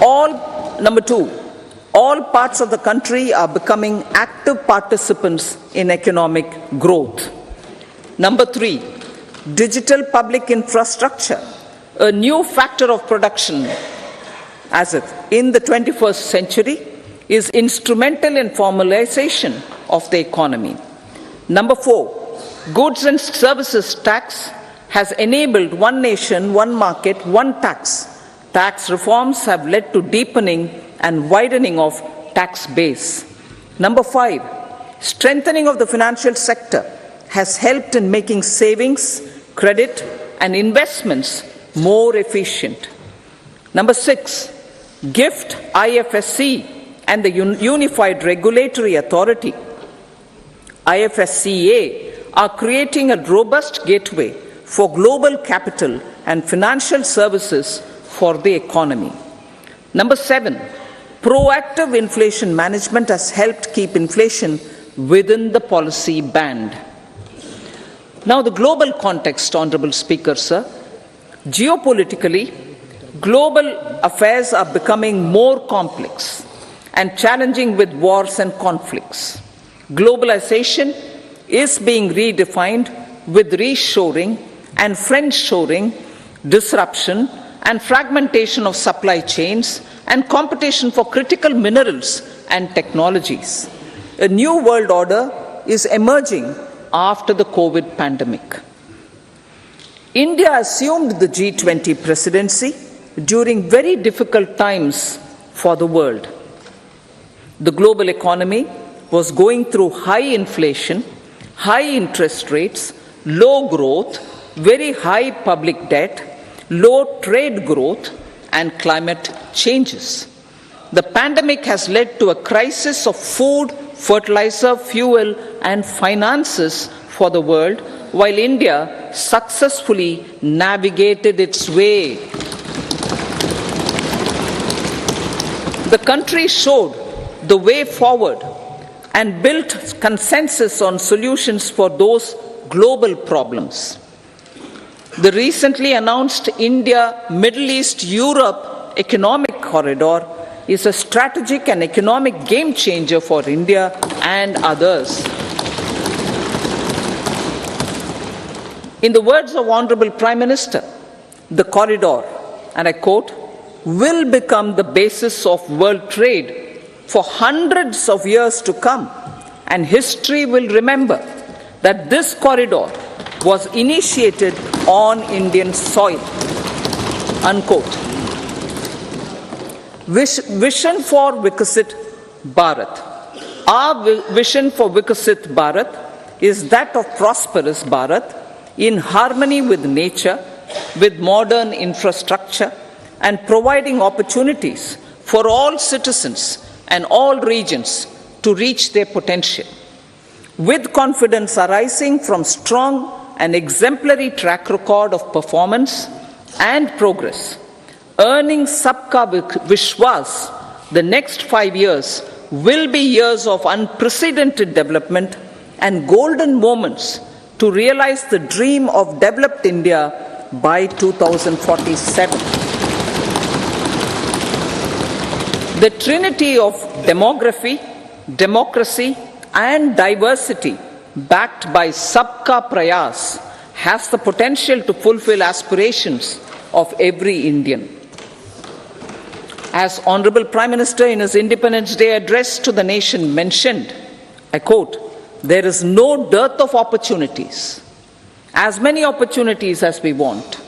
Number two, all parts of the country are becoming active participants in economic growth. Number three, digital public infrastructure, a new factor of production in the 21st century, is instrumental in formalization of the economy. Number four, goods and services tax has enabled one nation, one market, one tax. Tax reforms have led to deepening and widening of tax base. Number five, strengthening of the financial sector has helped in making savings, credit, and investments more efficient. Number six, GIFT, IFSC, and the Unified Regulatory Authority, IFSCA, are creating a robust gateway for global capital and financial services for the economy. Number seven, proactive inflation management has helped keep inflation within the policy band. Now, the global context, Honorable Speaker, sir. Geopolitically, global affairs are becoming more complex and challenging with wars and conflicts. Globalization is being redefined with reshoring and friendshoring, disruption and fragmentation of supply chains, and competition for critical minerals and technologies. A new world order is emerging after the COVID pandemic. India assumed the G20 presidency during very difficult times for the world. The global economy was going through high inflation, high interest rates, low growth, very high public debt, low trade growth, and climate changes. The pandemic has led to a crisis of food, fertilizer, fuel, and finances for the world, while India successfully navigated its way. The country showed the way forward and built consensus on solutions for those global problems. The recently announced India-Middle East-Europe economic corridor is a strategic and economic game changer for India and others. In the words of Honorable Prime Minister, the corridor, and I quote, will become the basis of world trade for hundreds of years to come, and history will remember that this corridor was initiated on Indian soil, unquote. Vision for Vikasit Bharat. Our vision for Vikasit Bharat is that of prosperous Bharat in harmony with nature, with modern infrastructure, and providing opportunities for all citizens and all regions to reach their potential. With confidence arising from strong and exemplary track record of performance and progress, earning Sabka Vishwas, the next 5 years will be years of unprecedented development and golden moments to realize the dream of developed India by 2047. The trinity of demography, democracy, and diversity, backed by Sabka Prayas, has the potential to fulfill aspirations of every Indian. As Honorable Prime Minister in his Independence Day address to the nation mentioned, I quote, there is no dearth of opportunities, as many opportunities as we want.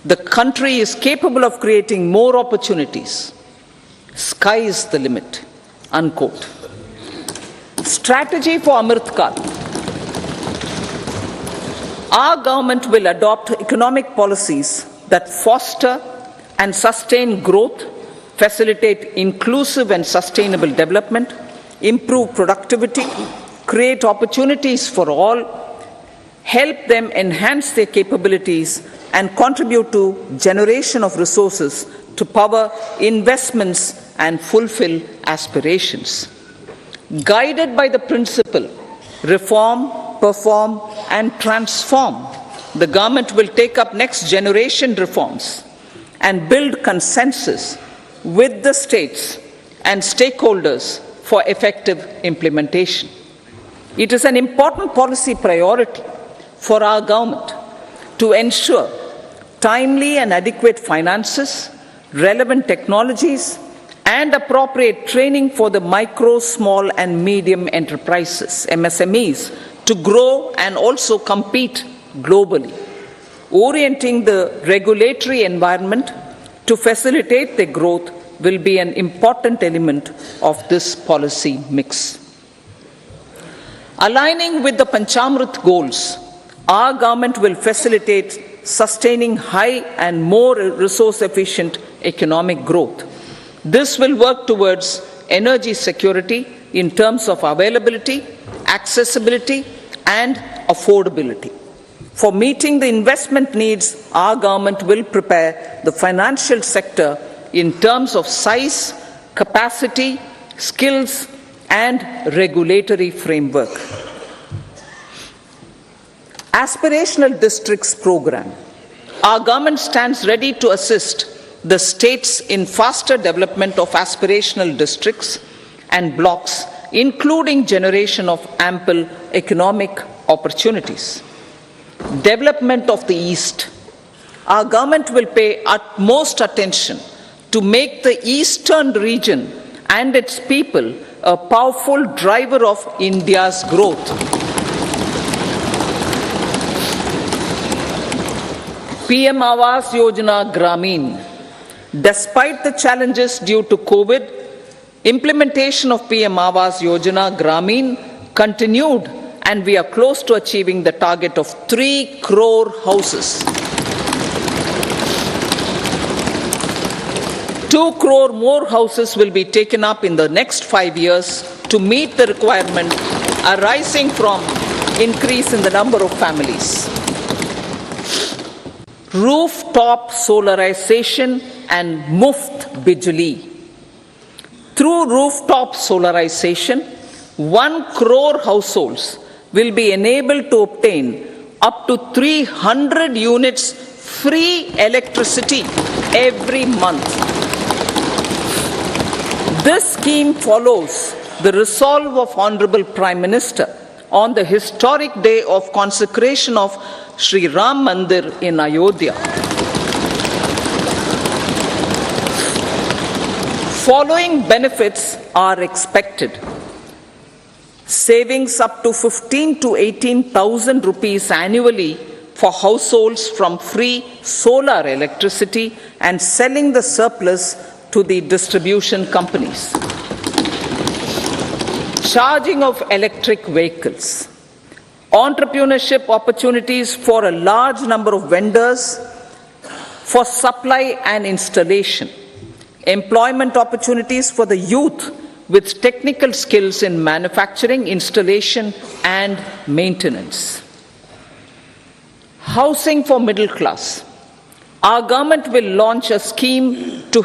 The country is capable of creating more opportunities. Sky is the limit, unquote. Strategy for Amrit Kal. Our government will adopt economic policies that foster and sustain growth, facilitate inclusive and sustainable development, improve productivity, create opportunities for all, help them enhance their capabilities, and contribute to generation of resources to power investments and fulfill aspirations. Guided by the principle, reform, perform, and transform, the government will take up next generation reforms and build consensus with the states and stakeholders for effective implementation. It is an important policy priority for our government to ensure timely and adequate finances, relevant technologies, and appropriate training for the micro, small, and medium enterprises, MSMEs, to grow and also compete globally. Orienting the regulatory environment to facilitate their growth will be an important element of this policy mix. Aligning with the Panchamrit goals, our government will facilitate sustaining high and more resource-efficient economic growth. This will work towards energy security in terms of availability, accessibility, and affordability. For meeting the investment needs, our government will prepare the financial sector in terms of size, capacity, skills, and regulatory framework. Aspirational Districts Program. Our government stands ready to assist the states in faster development of aspirational districts and blocks, including generation of ample economic opportunities. Development of the East. Our government will pay utmost attention to make the eastern region and its people a powerful driver of India's growth. PM Awas Yojana Gramin. Despite the challenges due to COVID, implementation of PM Awas Yojana Gramin continued, and we are close to achieving the target of 3 crore houses. 2 crore more houses will be taken up in the next 5 years to meet the requirement arising from increase in the number of families. Rooftop solarization and Muft Bijli. Through rooftop solarization, 1 crore households will be enabled to obtain up to 300 units free electricity every month. This scheme follows the resolve of Honorable Prime Minister on the historic day of consecration of Sri Ram Mandir in Ayodhya. Following benefits are expected. Savings up to 15 to 18,000 rupees annually for households from free solar electricity and selling the surplus to the distribution companies. Charging of electric vehicles. Entrepreneurship opportunities for a large number of vendors for supply and installation. Employment opportunities for the youth with technical skills in manufacturing, installation, and maintenance. Housing for middle class. Our government will launch a scheme to